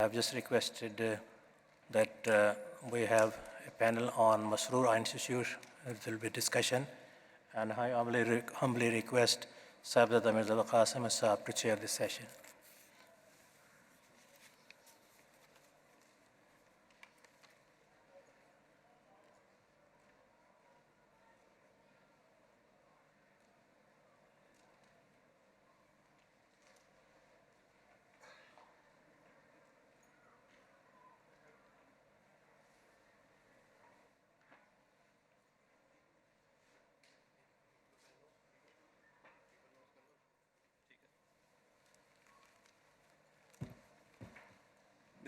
I've just requested that we have a panel on Masroor Institute. There will be discussion, and I humbly request Sahibzada Mirza Qasim Sahib to chair this session.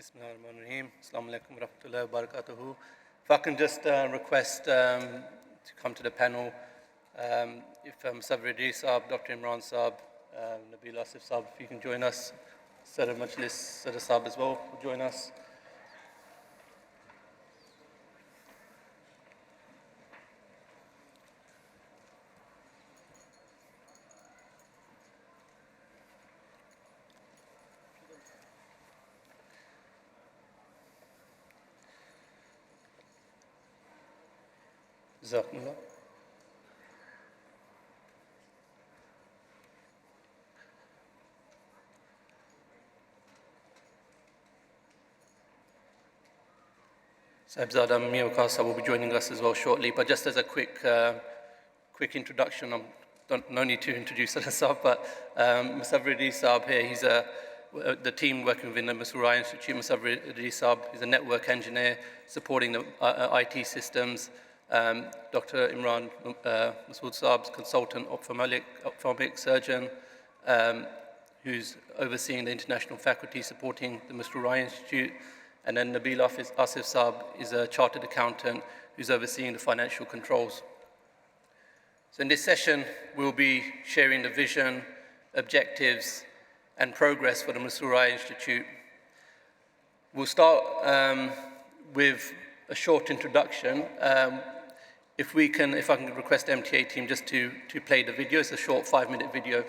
Bismillahirrahmanirrahim. Assalamu alaikum warahmatullahi wabarakatuh. If I can just request to come to the panel, if Sabri Saab, Dr. Imran Saab, Nabil Asif Saab, if you can join us, Sadr Majlis, Sadr Saab as well, will join us. Jazakumullah. Sahibzada Mir Qasa will be joining us as well shortly, but just as a quick introduction, no need to introduce Sahib, but Musavir Saab here, he's the team working within the Masroor Institute. Musavir Saab, he's a network engineer supporting the IT systems. Dr. Imran Masood Saab, consultant ophthalmic surgeon, who's overseeing the international faculty supporting the Masroor Institute. And then Nabil Asif Saab is a chartered accountant who's overseeing the financial controls. So in this session, we'll be sharing the vision, objectives, and progress for the Masroor Institute. We'll start with a short introduction. If I can request the MTA team just to play the video. It's a short 5-minute video.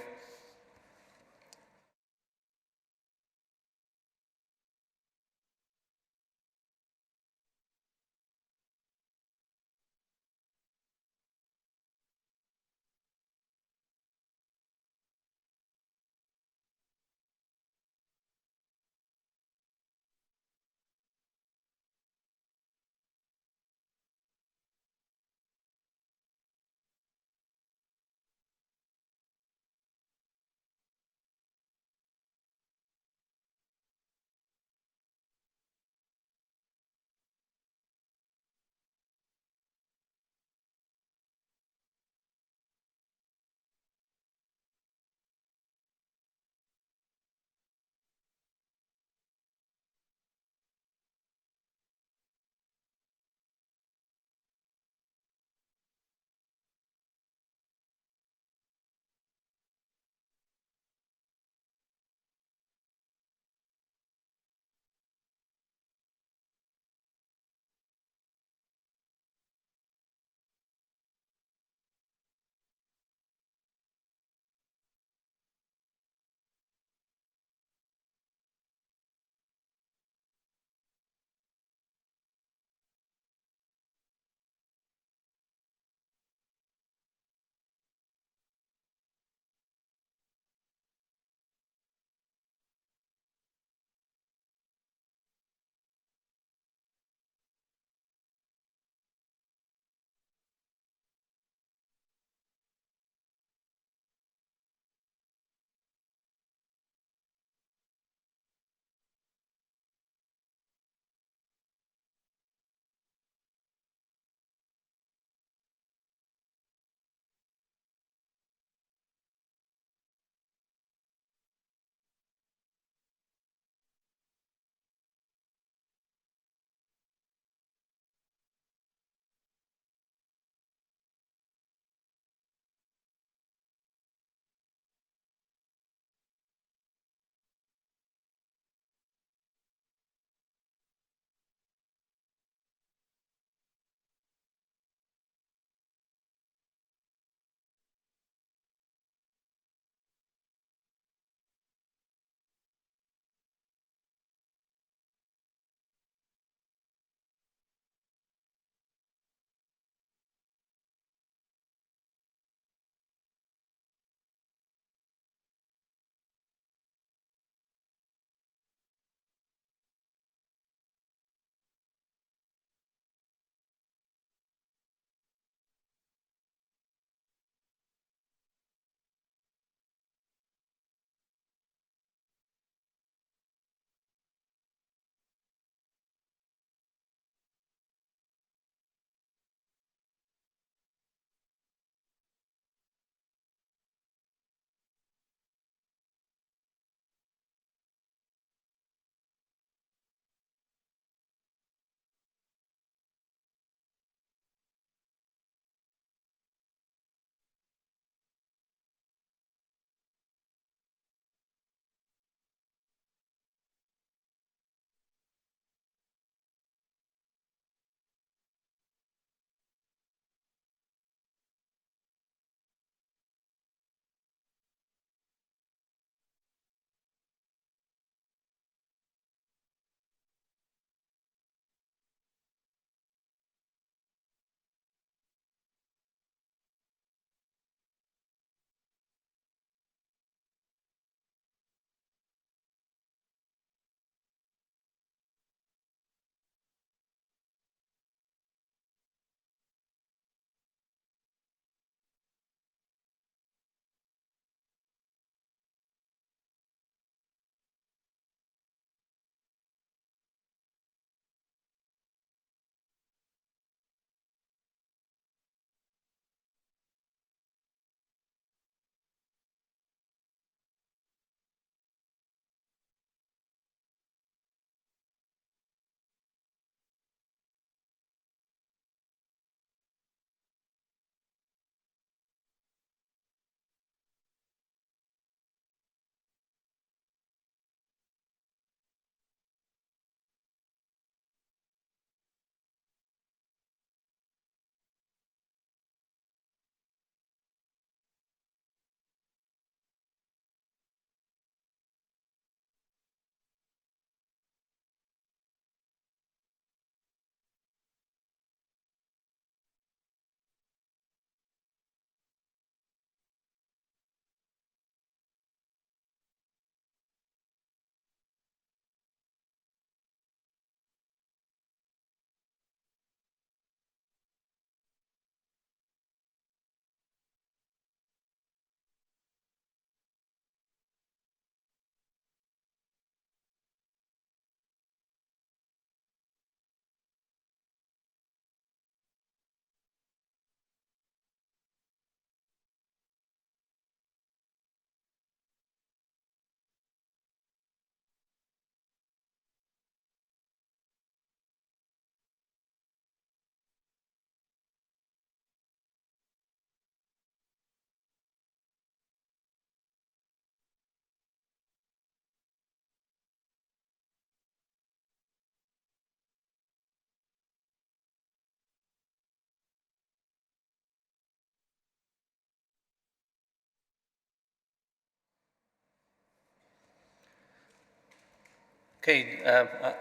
Okay,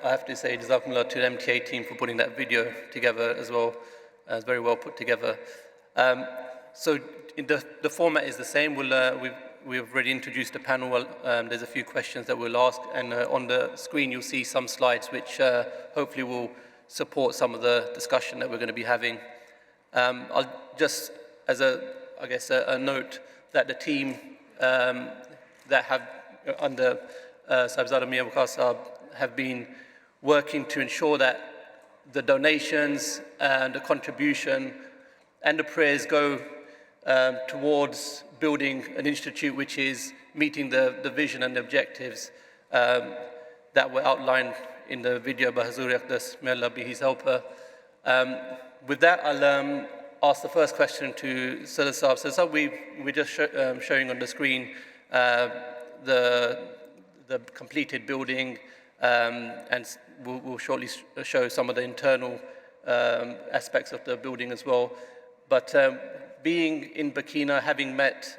I have to say Jazakumullah to the MTA team for putting that video together as well. It's very well put together. So the format is the same. We've already introduced the panel. There's a few questions that we'll ask, and on the screen you'll see some slides which hopefully will support some of the discussion that we're going to be having. I'll just, as a note, that the team that have under Sahibzada Mian Waqar Sahab have been working to ensure that the donations and the contribution and the prayers go towards building an institute which is meeting the vision and the objectives that were outlined in the video by Hazur Yaqdas, may Allah be his helper. With that, I'll ask the first question to Sadr Sahab. Sadr Sahab, we're just showing on the screen the completed building, and we'll shortly show some of the internal aspects of the building as well. But being in Burkina, having met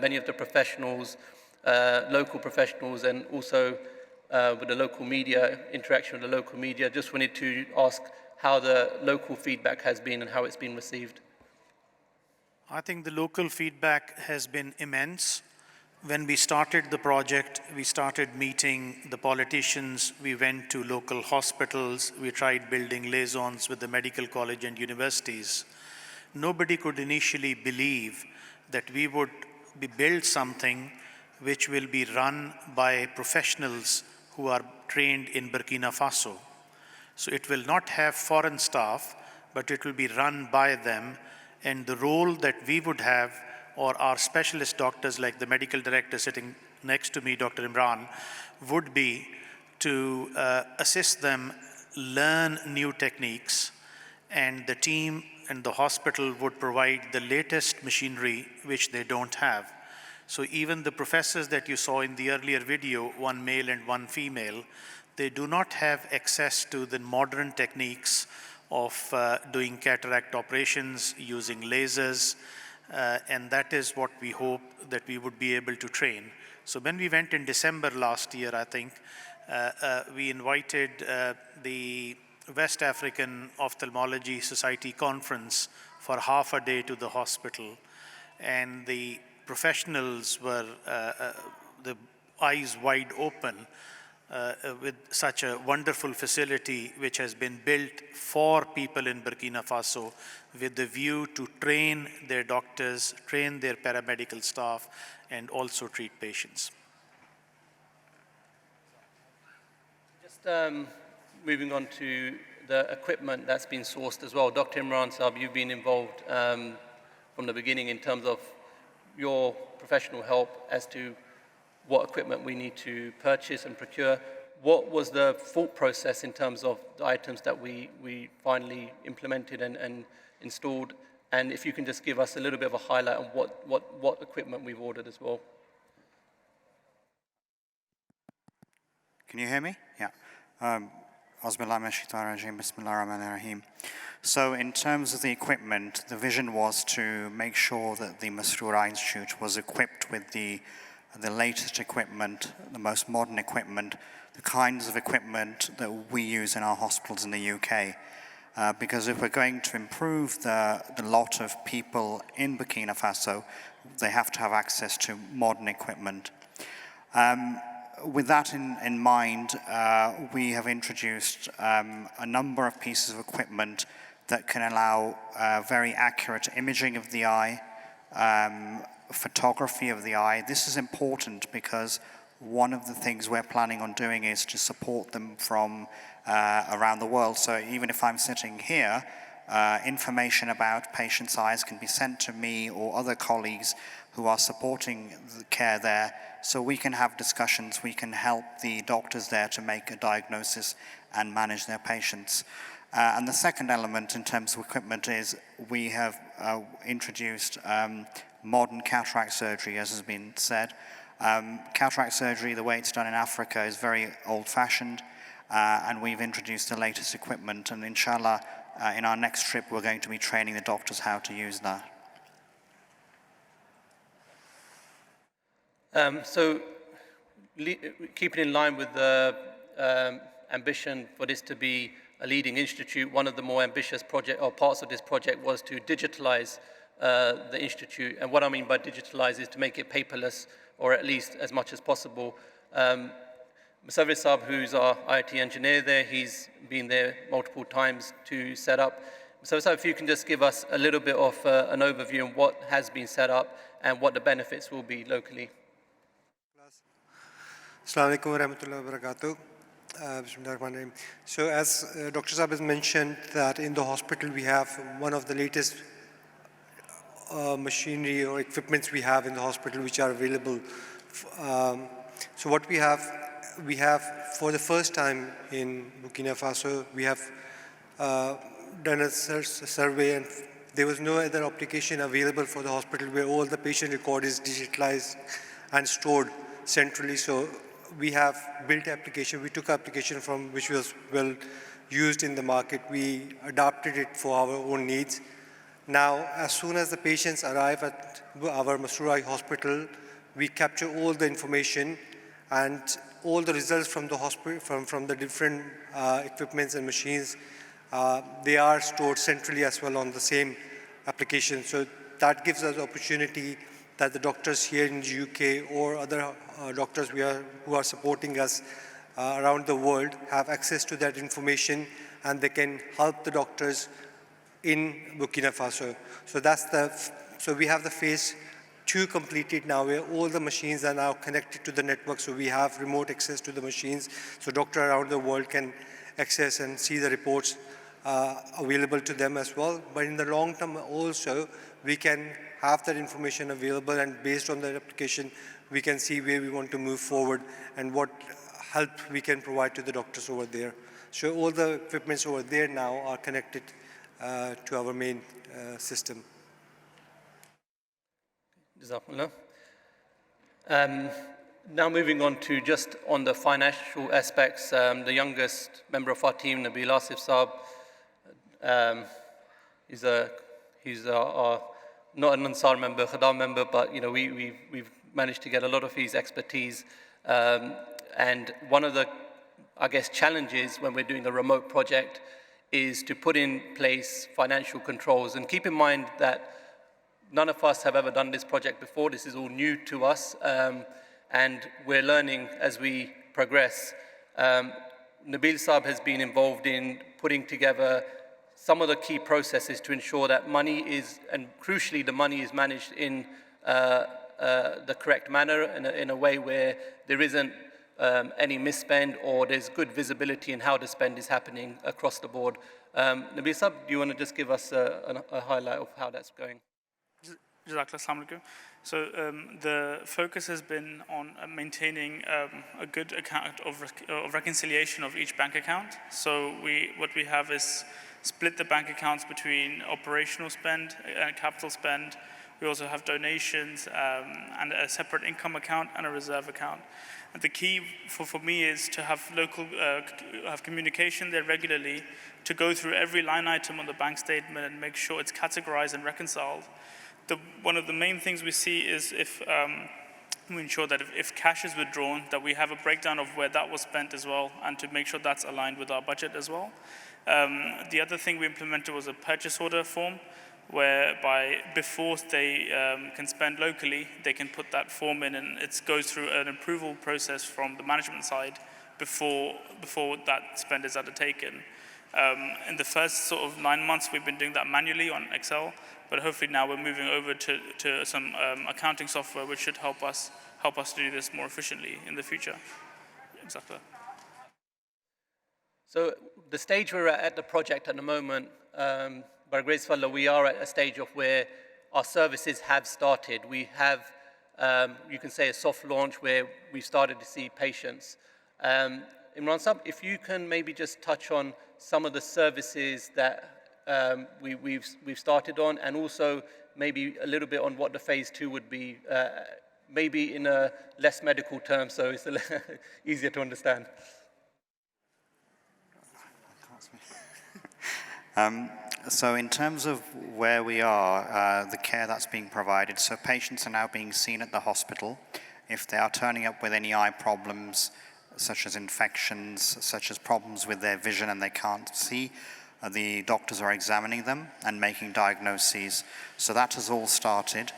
many of the professionals, local professionals, and also with the local media, interaction with the local media, just wanted to ask how the local feedback has been and how it's been received. I think the local feedback has been immense. When we started the project, we started meeting the politicians, we went to local hospitals, we tried building liaisons with the medical college and universities. Nobody could initially believe that we would build something which will be run by professionals who are trained in Burkina Faso. So it will not have foreign staff, but it will be run by them, and the role that we would have, or our specialist doctors like the medical director sitting next to me, Dr. Imran, would be to assist them learn new techniques, and the team and the hospital would provide the latest machinery which they don't have. So even the professors that you saw in the earlier video, one male and one female, they do not have access to the modern techniques of doing cataract operations, using lasers, and that is what we hope that we would be able to train. So when we went in December last year, I think, we invited the West African Ophthalmology Society conference for half a day to the hospital, and the professionals were the eyes wide open with such a wonderful facility which has been built for people in Burkina Faso with the view to train their doctors, train their paramedical staff, and also treat patients. Just moving on to the equipment that's been sourced as well. Dr. Imran Sahab, you've been involved from the beginning in terms of your professional help as to what equipment we need to purchase and procure. What was the thought process in terms of the items that we finally implemented and installed? And if you can just give us a little bit of a highlight on what equipment we've ordered as well. Can you hear me? Yeah. So in terms of the equipment, the vision was to make sure that the Masroor Institute was equipped with the latest equipment, the most modern equipment, the kinds of equipment that we use in our hospitals in the UK. Because if we're going to improve the lot of people in Burkina Faso, they have to have access to modern equipment. With that in mind, we have introduced a number of pieces of equipment that can allow very accurate imaging of the eye, photography of the eye. This is important because one of the things we're planning on doing is to support them from around the world. So even if I'm sitting here, information about patients' eyes can be sent to me or other colleagues who are supporting the care there, so we can have discussions, we can help the doctors there to make a diagnosis and manage their patients. And the second element in terms of equipment is we have introduced modern cataract surgery, as has been said. Cataract surgery, the way it's done in Africa, is very old-fashioned, and we've introduced the latest equipment, and inshallah, in our next trip, we're going to be training the doctors how to use that. So, keeping in line with the ambition for this to be a leading institute. One of the more ambitious project or parts of this project was to digitalize the institute. And what I mean by digitalize is to make it paperless, or at least as much as possible. Masroor Saab, who's our IT engineer there, he's been there multiple times to set up. So if you can just give us a little bit of an overview on what has been set up and what the benefits will be locally. Assalamu alaikum wa rahmatullahi wa barakatuh. Bismillahirrahmanirrahim. So as Dr. Saab has mentioned, that in the hospital we have one of the latest machinery or equipments we have in the hospital which are available. So what we have for the first time in Burkina Faso, we have done a survey, and there was no other application available for the hospital where all the patient record is digitalized and stored centrally. So we have built application. We took application from which was well used in the market. We adapted it for our own needs. Now, as soon as the patients arrive at our Masroor hospital, we capture all the information, and all the results from the hospital, from the different equipments and machines, they are stored centrally as well on the same application. So that gives us the opportunity that the doctors here in the UK or other doctors who are supporting us around the world have access to that information, and they can help the doctors in Burkina Faso. So we have the phase 2 completed now, where all the machines are now connected to the network, so we have remote access to the machines, so doctors around the world can access and see the reports available to them as well. But in the long term also, we can have that information available, and based on that application, we can see where we want to move forward and what help we can provide to the doctors over there. So all the equipments over there now are connected to our main system. Jazakallah. Now moving on to just on the financial aspects, the youngest member of our team, Nabil Asif Saab, he's our not an Ansar member, Khadam member, but we've managed to get a lot of his expertise. And one of the, I guess, challenges when we're doing a remote project is to put in place financial controls. And keep in mind that none of us have ever done this project before. This is all new to us, and we're learning as we progress. Nabil Saab has been involved in putting together some of the key processes to ensure that money is, and crucially the money is managed in the correct manner, in a way where there isn't any misspend, or there's good visibility in how the spend is happening across the board. Nabil Saab, do you want to just give us a highlight of how that's going? Jazakallah, assalamu alaikum. So the focus has been on maintaining a good account of reconciliation of each bank account. So what we have is split the bank accounts between operational spend and capital spend. We also have donations and a separate income account and a reserve account. And the key for me is to have have communication there regularly, to go through every line item on the bank statement and make sure it's categorized and reconciled. One of the main things we see is if we ensure that if cash is withdrawn, that we have a breakdown of where that was spent as well, and to make sure that's aligned with our budget as well. The other thing we implemented was a purchase order form, whereby before they can spend locally, they can put that form in, and it goes through an approval process from the management side before that spend is undertaken. In the first sort of 9 months, we've been doing that manually on Excel, but hopefully now we're moving over to some accounting software which should help us do this more efficiently in the future. Exactly. So the stage we're at the project at the moment, by grace of Allah, we are at a stage of where our services have started. We have, you can say, a soft launch where we started to see patients. Imran Saab, if you can maybe just touch on some of the services that we've started on, and also maybe a little bit on what the phase 2 would be, maybe in a less medical term, so it's easier to understand. So in terms of where we are, the care that's being provided, so patients are now being seen at the hospital. If they are turning up with any eye problems, such as infections, such as problems with their vision and they can't see. The doctors are examining them and making diagnoses. So that has all started.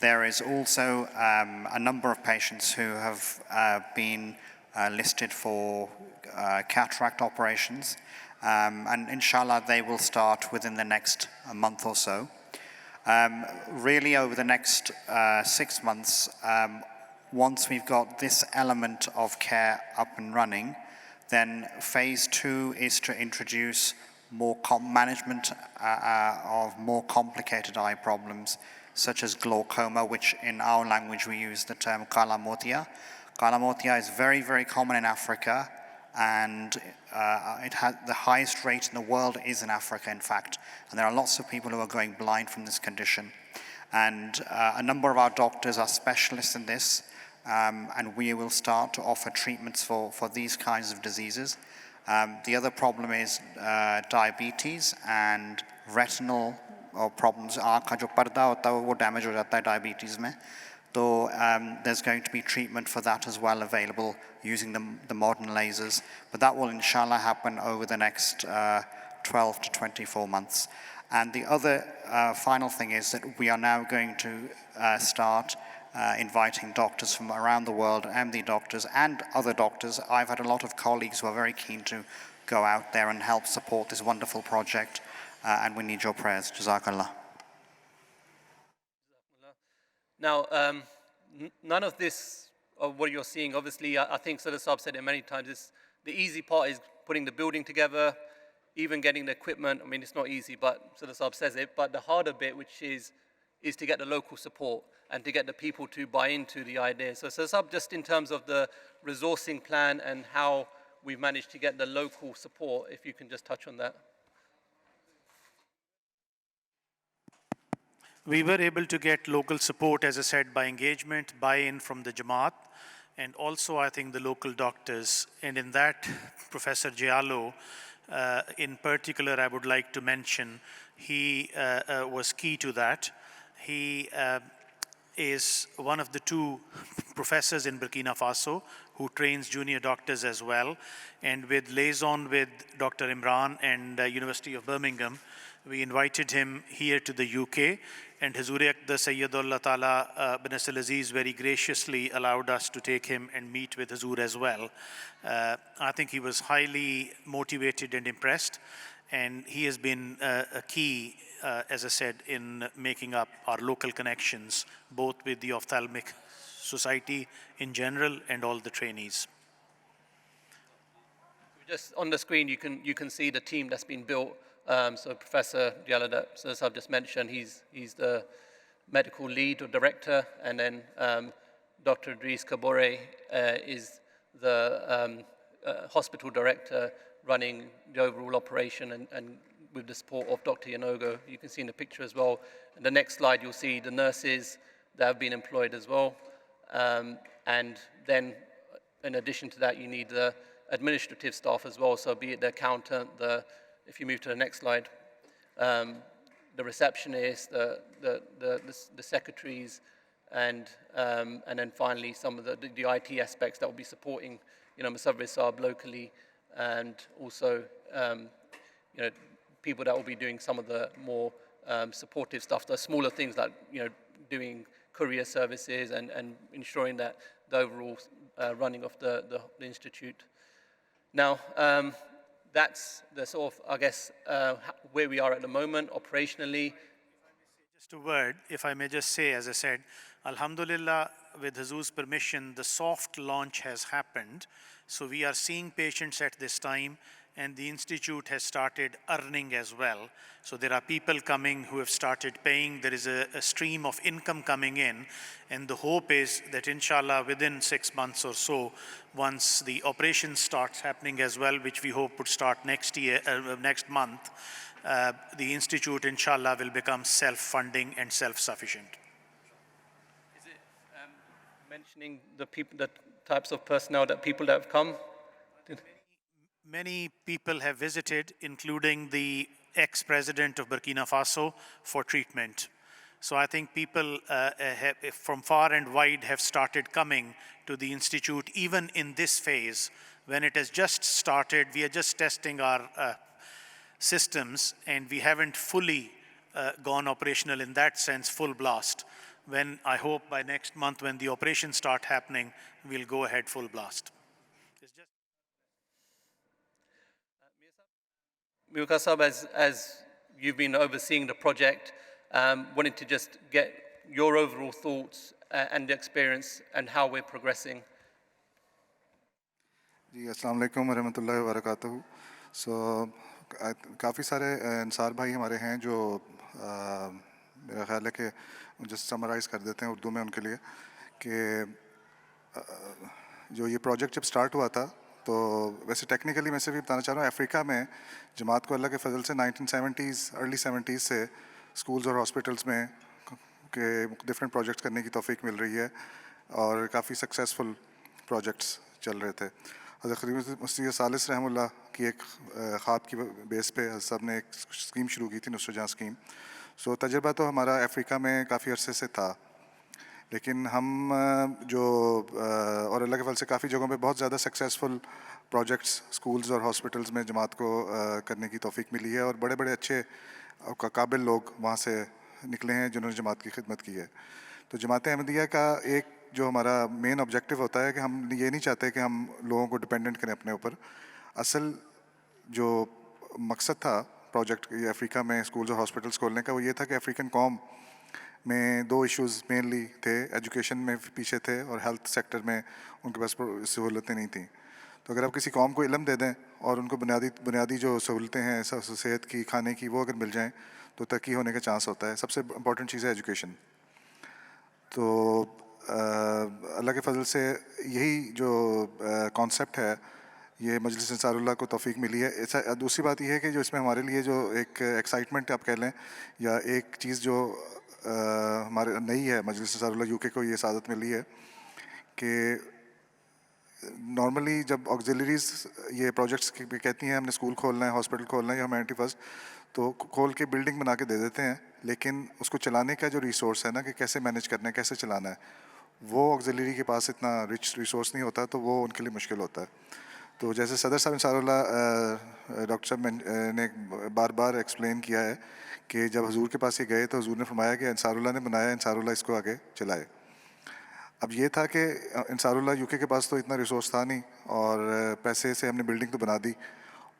There is also a number of patients who have been listed for cataract operations. And inshallah, they will start within the next month or so. Really, over the next 6 months, once we've got this element of care up and running, then phase 2 is to introduce more management of more complicated eye problems, such as glaucoma, which in our language we use the term kala motia. Kala motia is very, very common in Africa, and it has the highest rate in the world is in Africa, in fact. And there are lots of people who are going blind from this condition. And a number of our doctors are specialists in this, and we will start to offer treatments for these kinds of diseases. The other problem is diabetes and retinal problems. आँख का जो पर्दा होता है वो damage हो जाता है diabetes में. So there's going to be treatment for that as well available using the modern lasers. But that will inshallah happen over the next 12 to 24 months. And the other final thing is that we are now going to start inviting doctors from around the world, MD doctors and other doctors. I've had a lot of colleagues who are very keen to go out there and help support this wonderful project, and we need your prayers. Jazakallah. Now, none of this, of what you're seeing, obviously, I think Sadr Saab said it many times, the easy part is putting the building together, even getting the equipment. I mean, it's not easy, but Sadr Saab says it. But the harder bit, which is to get the local support and to get the people to buy into the idea. So Sadr Saab, just in terms of the resourcing plan and how we've managed to get the local support, if you can just touch on that. We were able to get local support, as I said, by engagement, buy-in from the Jamaat, and also I think the local doctors. And in that, Professor Giallo, in particular, I would like to mention, he was key to that. He is one of the 2 professors in Burkina Faso who trains junior doctors as well. And with liaison with Dr. Imran and University of Birmingham, we invited him here to the UK, and Hazur Aqda Sayyidullah Ta'ala bin Asal Aziz very graciously allowed us to take him and meet with Hazur as well. I think he was highly motivated and impressed, and he has been a key, as I said, in making up our local connections, both with the Ophthalmic Society in general and all the trainees. Just on the screen, you can see the team that's been built. So Professor Diallo, that I've just mentioned, he's the medical lead or director, and then Dr. Idris Kabore is the hospital director running the overall operation and with the support of Dr. Yanogo. You can see in the picture as well. And the next slide, you'll see the nurses that have been employed as well. And then in addition to that, you need the administrative staff as well. So be it the accountant, if you move to the next slide, the receptionist, the secretaries, and then finally some of the IT aspects that will be supporting, Masroor Saab locally, and also, people that will be doing some of the more supportive stuff, the smaller things like, doing courier services and ensuring that the overall running of the institute. Now, that's the sort of, I guess, where we are at the moment operationally. Just a word, if I may just say, as I said, Alhamdulillah, with Hazur's permission, the soft launch has happened. So we are seeing patients at this time, and the institute has started earning as well. So there are people coming who have started paying. There is a stream of income coming in, and the hope is that inshallah within 6 months or so, once the operation starts happening as well, which we hope would start next month, the institute inshallah will become self-funding and self-sufficient. Is it mentioning the types of personnel people that have come? Many people have visited, including the ex-president of Burkina Faso, for treatment. So I think people from far and wide have started coming to the Institute, even in this phase. When it has just started, we are just testing our systems, and we haven't fully gone operational in that sense, full blast. When I hope by next month, when the operations start happening, we'll go ahead full blast. Muka Sab, as you've been overseeing the project, wanted to just get your overall thoughts and experience and how we're progressing. जी अस्सलाम वालेकुम रहमतुल्लाहि व बरकातहू. सो काफ़ी सारे अंसार भाई हमारे हैं जो मेरा ख़्याल है कि जस्ट समराइज़ कर देते हैं उर्दू में उनके लिए कि जो ये प्रोजेक्ट जब स्टार्ट हुआ था तो वैसे टेक्निकली मैं सिर्फ ये बताना चाह रहा हूँ, अफ्रीका में जमात को अल्लाह के फजल से 1970s अर्ली 70s से स्कूल्स और हॉस्पिटल्स में के डिफरेंट प्रोजेक्ट्स करने की तौफीक मिल रही है और काफ़ी सक्सेसफुल प्रोजेक्ट्स चल रहे थे. हज़रत ख़लीफ़ा मुफ्ती सालिस रहमतुल्लाह की एक ख़्वाब की बेस पे साहब ने एक स्कीम शुरू की थी, नुस्रत जहाँ स्कीम. सो तजर्बा तो हमारा अफ्रीका में काफ़ी अरसे से था, लेकिन हम जो और अल्लाह के फल से काफ़ी जगहों पे बहुत ज़्यादा सक्सेसफुल प्रोजेक्ट्स स्कूल्स और हॉस्पिटल्स में जमात को करने की तौफीक मिली है और बड़े बड़े अच्छे काबिल लोग वहाँ से निकले हैं जिन्होंने जमात की खिदमत की है. तो जमात अहमदिया का एक जो हमारा मेन ऑब्जेक्टिव होता है कि हम ये नहीं चाहते कि हम लोगों को डिपेंडेंट करें अपने ऊपर. असल जो मकसद था प्रोजेक्ट अफ्रीका में स्कूल्स और हॉस्पिटल्स खोलने का वो ये था कि अफ्रीकन कौम में दो इश्यूज़ मेनली थे, एजुकेशन में पीछे थे और हेल्थ सेक्टर में उनके पास सहूलतें नहीं थी. तो अगर आप किसी कौम को इल्म दे दें और उनको बुनियादी जो सहूलतें हैं सेहत की, खाने की, वो अगर मिल जाएँ तो तरक्की होने का चांस होता है. सबसे इम्पॉर्टेंट चीज़ है एजुकेशन. तो अल्लाह के फजल से यही जो कॉन्सेप्ट है ये मजलिस अंसारुल्लाह को तौफीक मिली है. दूसरी बात यह है कि जो इसमें हमारे लिए जो एक एक्साइटमेंट आप कह लें या एक चीज़ जो हमारे नई है, मजलिस अंसारुल्लाह यूके को ये सादत मिली है कि नॉर्मली जब ऑक्सिलरीज ये प्रोजेक्ट्स कहती हैं हमने स्कूल खोलना है, हॉस्पिटल खोलना है या ह्यूमैनिटी फर्स्ट, तो खोल के बिल्डिंग बना के दे देते हैं, लेकिन उसको चलाने का जो रिसोर्स है ना कि कैसे मैनेज करना है, कैसे चलाना है, वो ऑक्सिलरी के पास इतना रिच रिसोर्स नहीं होता, तो वो उनके लिए मुश्किल होता है. तो जैसे सदर साहब अंसारुल्लाह डॉक्टर साहब ने बार बार एक्सप्लेन किया है कि जब हुजूर के पास ये गए तो हुजूर ने फरमाया कि अंसारुल्लाह ने बनाया, अंसारुल्लाह इसको आगे चलाए. अब ये था कि अंसारुल्लाह यूके के पास तो इतना रिसोर्स था नहीं और पैसे से हमने बिल्डिंग तो बना दी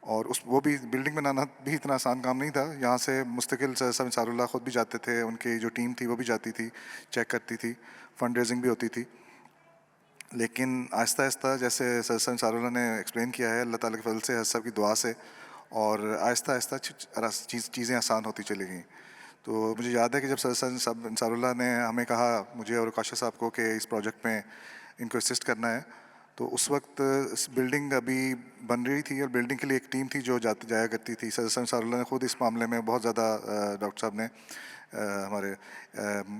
और वो भी बिल्डिंग बनाना भी इतना आसान काम नहीं था. यहाँ से मुस्तकिल सब अंसारुल्लाह ख़ुद भी जाते थे, उनकी जो टीम थी वो भी जाती थी, चेक करती थी, फंड रेजिंग भी होती थी. लेकिन आहिस्ता आहिस्ता जैसे सर अंसारुल्लाह ने एक्सप्लेन किया है, अल्लाह ताला के फजल से सब की दुआ से और आहिस्ता आहिस्ता चीज़ें आसान होती चली गई. तो मुझे याद है कि जब सर साहब अंसारुल्लाह ने हमें कहा, मुझे और काशा साहब को, कि इस प्रोजेक्ट में इनको असिस्ट करना है, तो उस वक्त बिल्डिंग अभी बन रही थी और बिल्डिंग के लिए एक टीम थी जो जाया करती थी. सर अंसारुल्लाह ने ख़ुद इस मामले में बहुत ज़्यादा डॉक्टर साहब ने हमारे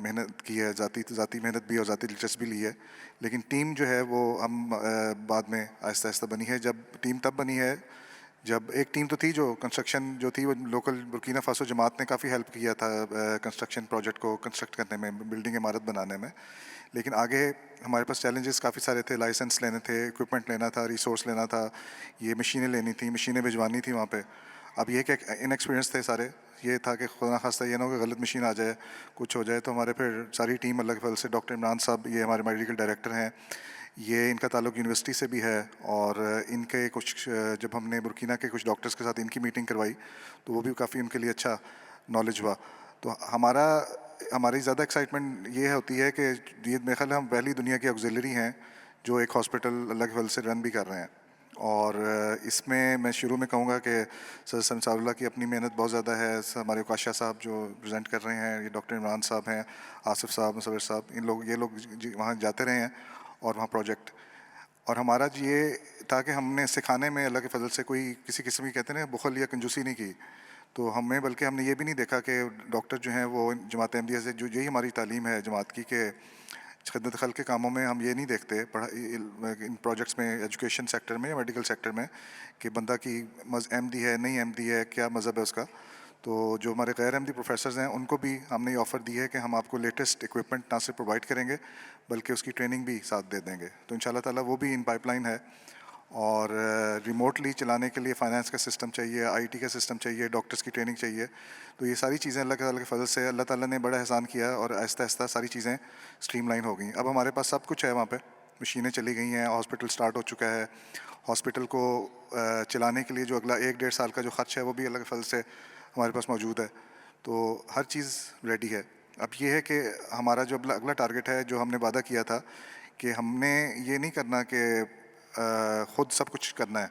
मेहनत की है, ज़ाती मेहनत भी और ज़ाती दिलचस्पी ली है. लेकिन टीम जो है वो हम बाद में आहिस्ता आहिस्ता बनी है. जब टीम तब बनी है जब एक टीम तो थी जो कंस्ट्रक्शन जो थी वो लोकल बुर्किना फासो जमात ने काफ़ी हेल्प किया था कंस्ट्रक्शन प्रोजेक्ट को कंस्ट्रक्ट करने में, बिल्डिंग इमारत बनाने में. लेकिन आगे हमारे पास चैलेंजेस काफ़ी सारे थे, लाइसेंस लेने थे, इक्विपमेंट लेना था, रिसोर्स लेना था, ये मशीनें लेनी थी, मशीनें भिजवानी थी वहाँ पे. अब ये कि इनएक्सपीरियंस थे सारे, ये था कि खुदा खास्ता ये ना हो कि गलत मशीन आ जाए, कुछ हो जाए. तो हमारे फिर सारी टीम अल्लाह के फजल से, डॉक्टर इमरान साहब ये हमारे मेडिकल डायरेक्टर हैं, ये इनका ताल्लुक़ यूनिवर्सिटी से भी है और इनके कुछ जब हमने बुर्किना के कुछ डॉक्टर्स के साथ इनकी मीटिंग करवाई तो वो भी काफ़ी उनके लिए अच्छा नॉलेज हुआ. तो हमारी ज़्यादा एक्साइटमेंट ये होती है कि ये मेरे ख्याल हम पहली दुनिया की ऑक्सिलरी हैं जो एक हॉस्पिटल अल्लाह के फजल से रन भी कर रहे हैं. और इसमें मैं शुरू में कहूँगा कि सर अंसारुल्लाह की अपनी मेहनत बहुत ज़्यादा है. हमारे काशा साहब जो प्रेजेंट कर रहे हैं, ये डॉक्टर इमरान साहब हैं, आसिफ साहब, मुसव्विर साहब, ये लोग वहाँ जाते रहे हैं और वहाँ प्रोजेक्ट. और हमारा ये था कि हमने सिखाने में अल्लाह के फजल से कोई किसी किस्म की कहते हैं बुखल या कंजूसी नहीं की. तो बल्कि हमने ये भी नहीं देखा कि डॉक्टर जो हैं वो जमात अहमदिया से, जो यही हमारी तालीम है जमात की कि खिदमत खल्क़ के कामों में हम ये नहीं देखते इन प्रोजेक्ट्स में, एजुकेशन सेक्टर में या मेडिकल सेक्टर में, कि बंदा की अहमदी है नहीं अहमदी है, क्या मज़हब है उसका. تو جو ہمارے غیر احمدی پروفیسرز ہیں ان کو بھی ہم نے یہ آفر دی ہے کہ ہم آپ کو لیٹسٹ اکوپمنٹ نہ صرف پرووائڈ کریں گے بلکہ اس کی ٹریننگ بھی ساتھ دے دیں گے. تو انشاءاللہ تعالیٰ وہ بھی ان پائپ لائن ہے. اور ریموٹلی چلانے کے لیے فائنانس کا سسٹم چاہیے, آئی ٹی کا سسٹم چاہیے, ڈاکٹرز کی ٹریننگ چاہیے. تو یہ ساری چیزیں اللہ تعالیٰ کے فضل سے اللہ تعالیٰ نے بڑا احسان کیا اور آہستہ آہستہ ساری چیزیں اسٹریم لائن ہو گئیں. اب ہمارے پاس سب کچھ ہے وہاں پہ, مشینیں چلی گئی ہیں, ہاسپٹل سٹارٹ ہو چکا ہے. ہاسپٹل کو چلانے کے لیے جو اگلا 1-1.5 سال کا جو خرچ ہے وہ بھی اللہ کے فضل سے ہمارے پاس موجود ہے. تو ہر چیز ریڈی ہے. اب یہ ہے کہ ہمارا جو اگلا ٹارگٹ ہے, جو ہم نے وعدہ کیا تھا کہ ہم نے یہ نہیں کرنا کہ خود سب کچھ کرنا ہے.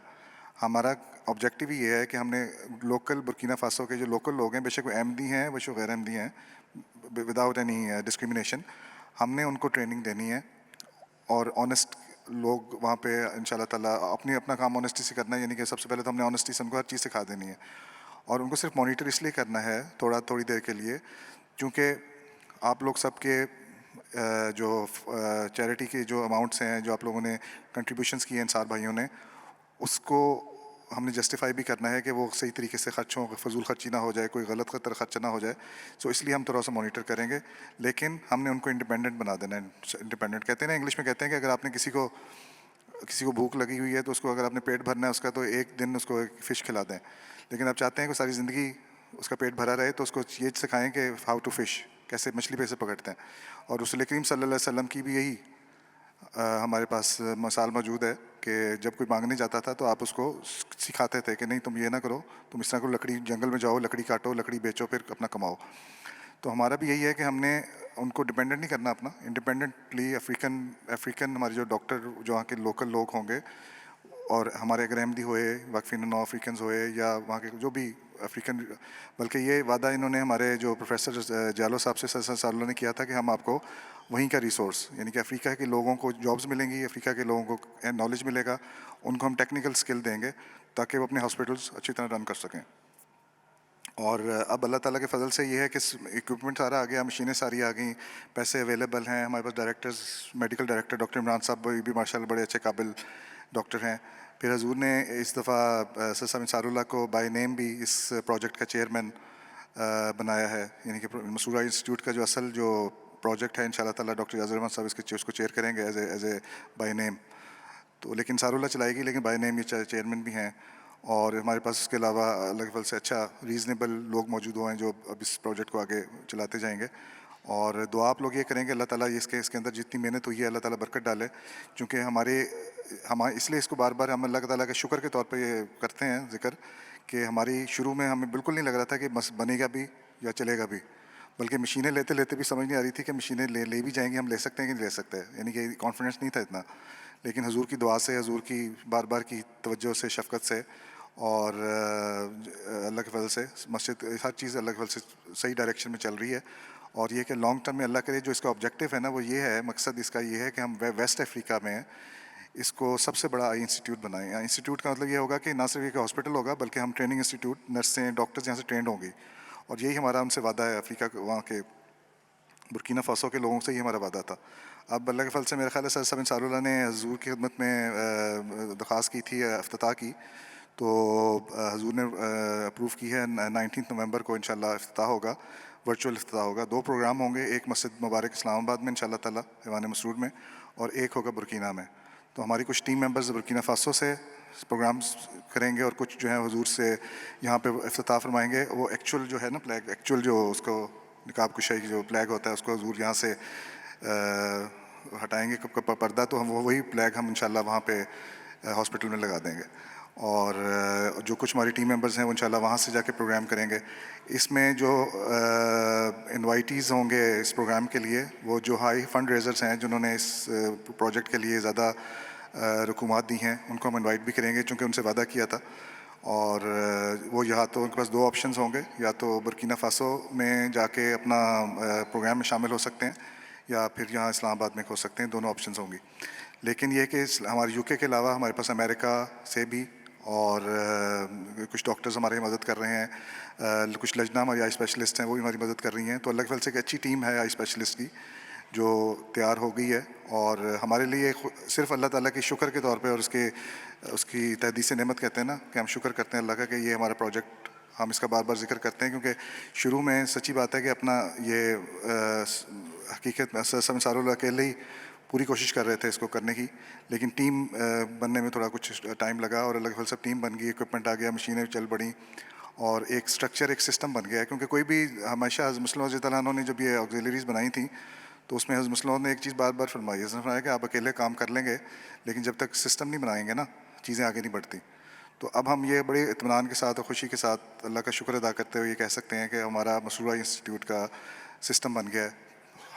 ہمارا آبجیکٹیو یہ ہے کہ ہم نے لوکل برکینا فاسو کے جو لوکل لوگ ہیں, بے شک وہ احمدی ہیں بے شک غیر احمدی ہیں, وداؤٹ اینی ڈسکریمنیشن, ہم نے ان کو ٹریننگ دینی ہے. اور آنیسٹ لوگ وہاں پہ انشاءاللہ تعالیٰ اپنا کام آنیسٹی سے کرنا ہے. یعنی کہ سب سے پہلے تو ہم نے آنیسٹی سے ان کو ہر چیز سکھا دینی ہے. اور ان کو صرف مانیٹر اس لیے کرنا ہے تھوڑی دیر کے لیے, چونکہ آپ لوگ سب کے جو چیریٹی کے جو اماؤنٹس ہیں جو آپ لوگوں نے کنٹریبیوشنس کیے ہیں انصار بھائیوں نے, اس کو ہم نے جسٹیفائی بھی کرنا ہے کہ وہ صحیح طریقے سے خرچ ہوں, فضول خرچی نہ ہو جائے, کوئی غلط خرچ نہ ہو جائے. سو اس لیے ہم تھوڑا سا مانیٹر کریں گے, لیکن ہم نے ان کو انڈیپینڈنٹ بنا دینا ہے. انڈیپینڈنٹ کہتے ہیں نا, انگلش میں کہتے ہیں کہ اگر آپ نے کسی کو بھوک لگی ہوئی ہے تو اس کو اگر آپ نے پیٹ بھرنا ہے اس کا, تو ایک دن اس کو ایک فش کھلا دیں. لیکن آپ چاہتے ہیں کہ ساری زندگی اس کا پیٹ بھرا رہے, تو اس کو یہ سکھائیں کہ ہاؤ ٹو فش, کیسے مچھلی پہ سے پکڑتے ہیں. اور رسول کریم صلی اللہ علیہ وسلم کی بھی یہی ہمارے پاس مثال موجود ہے کہ جب کوئی مانگنے جاتا تھا تو آپ اس کو سکھاتے تھے کہ نہیں تم یہ نہ کرو, تم اس طرح کرو, لکڑی جنگل میں جاؤ, لکڑی کاٹو, لکڑی بیچو, پھر اپنا کماؤ. تو ہمارا بھی یہی ہے کہ ہم نے ان کو ڈپینڈنٹ نہیں کرنا اپنا, انڈیپینڈنٹلی افریقن ہمارے جو ڈاکٹر جو وہاں کے لوکل لوگ ہوں گے, اور ہمارے اگر احمدی ہوئے, واقفین نو افریقنز ہوئے, یا وہاں کے جو بھی افریقن, بلکہ یہ وعدہ انہوں نے ہمارے جو پروفیسر جالو صاحب سے انصاراللہ نے کیا تھا کہ ہم آپ کو وہیں کا ریسورس, یعنی کہ افریقہ کے لوگوں کو جابز ملیں گی, افریقہ کے لوگوں کو نالج ملے گا, ان کو ہم ٹیکنیکل اسکل دیں گے تاکہ وہ اپنے ہاسپٹلس اچھی طرح رن کر سکیں. اور اب اللہ تعالیٰ کے فضل سے یہ ہے کہ اکوپمنٹ سارا آ گیا, مشینیں ساری آ گئیں, پیسے اویلیبل ہیں. ہمارے پاس directors, medical director doctor Imran صاحب بھی ماشاء اللہ بڑے اچھے قابل ڈاکٹر ہیں. پھر حضور نے اس دفعہ سر صاحب انصاراللہ کو بائی نیم بھی اس پروجیکٹ کا چیئرمین بنایا ہے. یعنی کہ مسرور انسٹیٹیوٹ کا جو اصل جو پروجیکٹ ہے انشاءاللہ تعالیٰ ڈاکٹر یاسر احمد صاحب اس کو چیئر کریں گے ایز اے بائی نیم. تو لیکن انصاراللہ چلائے گی, لیکن بائی نیم یہ چیئرمین بھی ہیں. اور ہمارے پاس اس کے علاوہ اللہ کے فضل سے اچھا ریزنیبل لوگ موجود ہوئے ہیں جو اب اس پروجیکٹ کو آگے چلاتے جائیں گے. اور دعا آپ لوگ یہ کریں گے اللہ تعالیٰ اس کے اندر جتنی محنت ہوئی ہے اللہ تعالیٰ برکت ڈالے, چونکہ ہم اس لیے اس کو بار بار ہم اللہ تعالیٰ کے شکر کے طور پہ یہ کرتے ہیں ذکر کہ ہماری شروع میں ہمیں بالکل نہیں لگ رہا تھا کہ بس بنے گا بھی یا چلے گا بھی, بلکہ مشینیں لیتے لیتے بھی سمجھ نہیں آ رہی تھی کہ مشینیں لے بھی جائیں گے, ہم لے سکتے ہیں کہ نہیں لے سکتے, یعنی کہ کانفیڈنس نہیں تھا اتنا. لیکن حضور کی دعا سے, حضور کی بار بار کی توجہ سے, شفقت سے, اور اللہ کے فضل سے مسجد ہر چیز اللہ کے فضل سے صحیح ڈائریکشن میں چل رہی ہے. اور یہ کہ لانگ ٹرم میں اللہ کرے جو اس کا آبجیکٹیو ہے نا, وہ یہ ہے, مقصد اس کا یہ ہے کہ ہم ویسٹ افریقہ میں اس کو سب سے بڑا آئی انسٹیٹیوٹ بنائیں. انسٹیٹیوٹ کا مطلب یہ ہوگا کہ نہ صرف ایک ہاسپٹل ہوگا بلکہ ہم ٹریننگ انسٹیٹیوٹ, نرسیں, ڈاکٹرز یہاں سے ٹرینڈ ہوں گی. اور یہی ہمارا ان سے وعدہ ہے, افریقہ وہاں کے برکینا فاسو کے لوگوں سے یہ ہمارا وعدہ تھا. اب اللہ کے فضل سے میرا خیال ہے سر صاحب انصاراللہ نے حضور کی خدمت میں درخواست کی تھی, افتتاح کی, تو حضور نے اپروو کی ہے. 19 نومبر کو انشاءاللہ افتتاح ہوگا, ورچوئل افتتاح ہوگا. 2 پروگرام ہوں گے, ایک مسجد مبارک اسلام آباد میں انشاءاللہ تعالیٰ ایوان مسرور میں, اور ایک ہوگا برکینا میں. تو ہماری کچھ ٹیم ممبرز برکینا فاسو سے پروگرامز کریں گے, اور کچھ جو ہیں حضور سے یہاں پہ افتتاح فرمائیں گے. وہ ایکچوئل جو ہے نا فلیگ, ایکچوئل جو اس کو نقاب کشائی جو فلیگ ہوتا ہے اس کو حضور یہاں سے ہٹائیں گے پردہ, تو ہم وہی فلیگ ہم انشاءاللہ وہاں پہ ہاسپٹل میں لگا دیں گے. اور جو کچھ ہماری ٹیم ممبرز ہیں وہ انشاءاللہ وہاں سے جا کے پروگرام کریں گے. اس میں جو انوائٹیز ہوں گے اس پروگرام کے لیے, وہ جو ہائی فنڈ ریزرز ہیں جنہوں نے اس پروجیکٹ کے لیے زیادہ رقومات دی ہیں, ان کو ہم انوائٹ بھی کریں گے چونکہ ان سے وعدہ کیا تھا. اور وہ یا تو ان کے پاس 2 آپشنز ہوں گے, یا تو برکینا فاسو میں جا کے اپنا پروگرام میں شامل ہو سکتے ہیں, یا پھر یہاں اسلام آباد میں ہو سکتے ہیں. دونوں آپشنز ہوں گی. لیکن یہ کہ ہمارے UK کے علاوہ ہمارے پاس امریکہ سے بھی, اور کچھ ڈاکٹرز ہماری مدد کر رہے ہیں, کچھ لجنہ ہماری آئی اسپیشلسٹ ہیں وہ بھی ہماری مدد کر رہی ہیں. تو اللہ کے فضل سے ایک اچھی ٹیم ہے آئی اسپیشلسٹ کی جو تیار ہو گئی ہے. اور ہمارے لیے صرف اللہ تعالیٰ کے شکر کے طور پہ, اور اس کی تحدیث نعمت کہتے ہیں نا, کہ ہم شکر کرتے ہیں اللہ کا کہ یہ ہمارا پروجیکٹ ہم اس کا بار بار ذکر کرتے ہیں کیونکہ شروع میں سچی بات ہے کہ اپنا یہ حقیقت میں انصاراللہ اکیلے ہی پوری کوشش کر رہے تھے اس کو کرنے کی، لیکن ٹیم بننے میں تھوڑا کچھ ٹائم لگا اور اللہ کے فضل سے ٹیم بن گئی، اکوپمنٹ آ گیا، مشینیں چل پڑیں اور ایک سٹرکچر ایک سسٹم بن گیا ہے. کیونکہ کوئی بھی ہمیشہ حضرت مسلم رضی اللہ عنہ نے جب یہ آگزیلریز بنائی تھیں تو اس میں حضرت مسلم نے ایک چیز بار بار فرمائی، حضرت نے فرمایا کہ آپ اکیلے کام کر لیں گے لیکن جب تک سسٹم نہیں بنائیں گے نا چیزیں آگے نہیں بڑھتی. تو اب ہم یہ بڑے اطمینان کے ساتھ اور خوشی کے ساتھ اللہ کا شکر ادا کرتے ہوئے یہ کہہ سکتے ہیں کہ ہمارا مسرور انسٹیٹیوٹ کا سسٹم بن گیا ہے،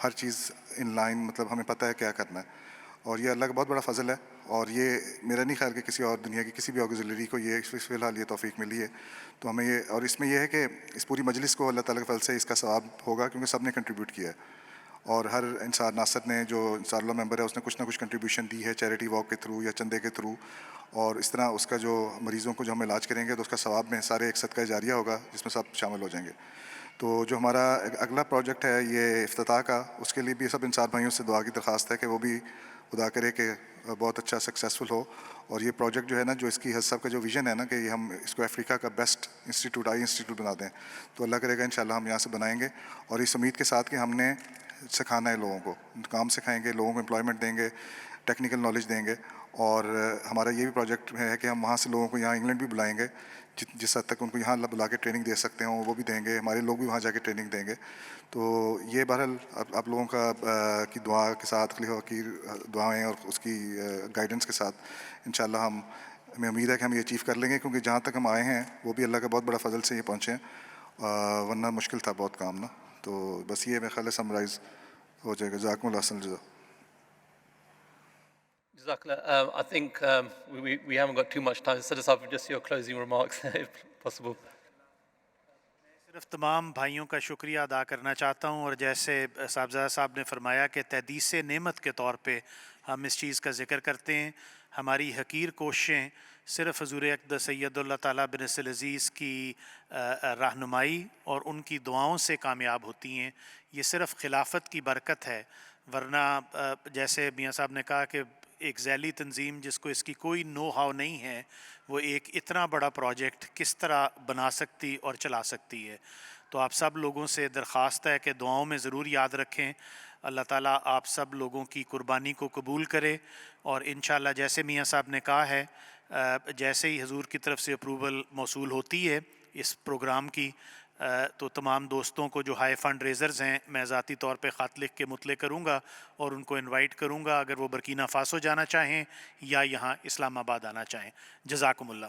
ہر چیز ان لائن، مطلب ہمیں پتہ ہے کیا کرنا ہے اور یہ اللہ کا بہت بڑا فضل ہے. اور یہ میرا نہیں خیال کہ کسی اور دنیا کی کسی بھی آگزیلری کو یہ فی الحال یہ توفیق ملی ہے. تو ہمیں یہ، اور اس میں یہ ہے کہ اس پوری مجلس کو اللہ تعالیٰ کے فضل سے اس کا ثواب ہوگا کیونکہ سب نے کنٹریبیوٹ کیا ہے اور ہر انسان، ناصر نے جو انصاراللہ ممبر ہے اس نے کچھ نہ کچھ کنٹریبیوشن دی ہے چیریٹی واک کے تھرو یا چندے کے تھرو، اور اس طرح اس کا جو مریضوں کو جو ہم علاج کریں گے تو اس کا ثواب میں سارے ایک صدقہ جاریہ ہوگا جس میں سب شامل ہو جائیں گے. تو جو ہمارا اگلا پروجیکٹ ہے یہ افتتاح کا، اس کے لیے بھی سب انصار بھائیوں سے دعا کی درخواست ہے کہ وہ بھی خدا کرے کہ بہت اچھا سکسیزفل ہو. اور یہ پروجیکٹ جو ہے نا، جو اس کی صاحب کا جو ویژن ہے نا کہ ہم اس کو افریقہ کا بیسٹ انسٹیٹیوٹ، آئی انسٹیٹیوٹ بنا دیں، تو اللہ کرے گا انشاءاللہ ہم یہاں سے بنائیں گے. اور اس امید کے ساتھ کہ ہم نے سکھانا ہے لوگوں کو، کام سکھائیں گے، لوگوں کو امپلائمنٹ دیں گے، ٹیکنیکل نالج دیں گے. اور ہمارا یہ بھی پروجیکٹ ہے کہ ہم وہاں سے لوگوں کو یہاں انگلینڈ بھی بلائیں گے، جس حد تک ان کو یہاں بلا کے ٹریننگ دے سکتے ہوں وہ بھی دیں گے، ہمارے لوگ بھی وہاں جا کے ٹریننگ دیں گے. تو یہ بہرحال آپ لوگوں کا کی دعا کے ساتھ، خلیفہ کی دعائیں اور اس کی گائیڈنس کے ساتھ انشاءاللہ ہمیں امید ہے کہ ہم یہ اچیو کر لیں گے. کیونکہ جہاں تک ہم آئے ہیں وہ بھی اللہ کا بہت بڑا فضل سے یہ پہنچے ہیں، ورنہ مشکل تھا بہت کام نا. تو بس یہ میرے خیال ہے سمرائز ہو جائے گا. جزاکم اللہ احسن الجزا. Jazakallah. I think we haven't got too much time. So just your closing remarks, if possible. صرف تمام بھائیوں کا شکریہ ادا کرنا چاہتا ہوں، اور جیسے صاحبزادہ صاحب نے فرمایا کہ تحدیث نعمت کے طور پہ ہم اس چیز کا ذکر کرتے ہیں. ہماری حقیر کوششیں صرف حضور اقدس سید اللہ تعالیٰ بن نصر العزیز کی رہنمائی اور ان کی دعاؤں سے کامیاب ہوتی ہیں. یہ صرف خلافت کی برکت ہے، ورنہ جیسے میاں صاحب نے کہا کہ ایک ذیلی تنظیم جس کو اس کی کوئی نو ہاؤ نہیں ہے، وہ ایک اتنا بڑا پروجیکٹ کس طرح بنا سکتی اور چلا سکتی ہے. تو آپ سب لوگوں سے درخواست ہے کہ دعاؤں میں ضرور یاد رکھیں. اللہ تعالیٰ آپ سب لوگوں کی قربانی کو قبول کرے، اور انشاءاللہ جیسے میاں صاحب نے کہا ہے، جیسے ہی حضور کی طرف سے اپروول موصول ہوتی ہے اس پروگرام کی، تو تمام دوستوں کو جو ہائی فنڈ ریزرز ہیں میں ذاتی طور پہ خط لکھ کے مطلع کروں گا اور ان کو انوائٹ کروں گا اگر وہ برکینا فاسو جانا چاہیں یا یہاں اسلام آباد آنا چاہیں. جزاکم اللہ.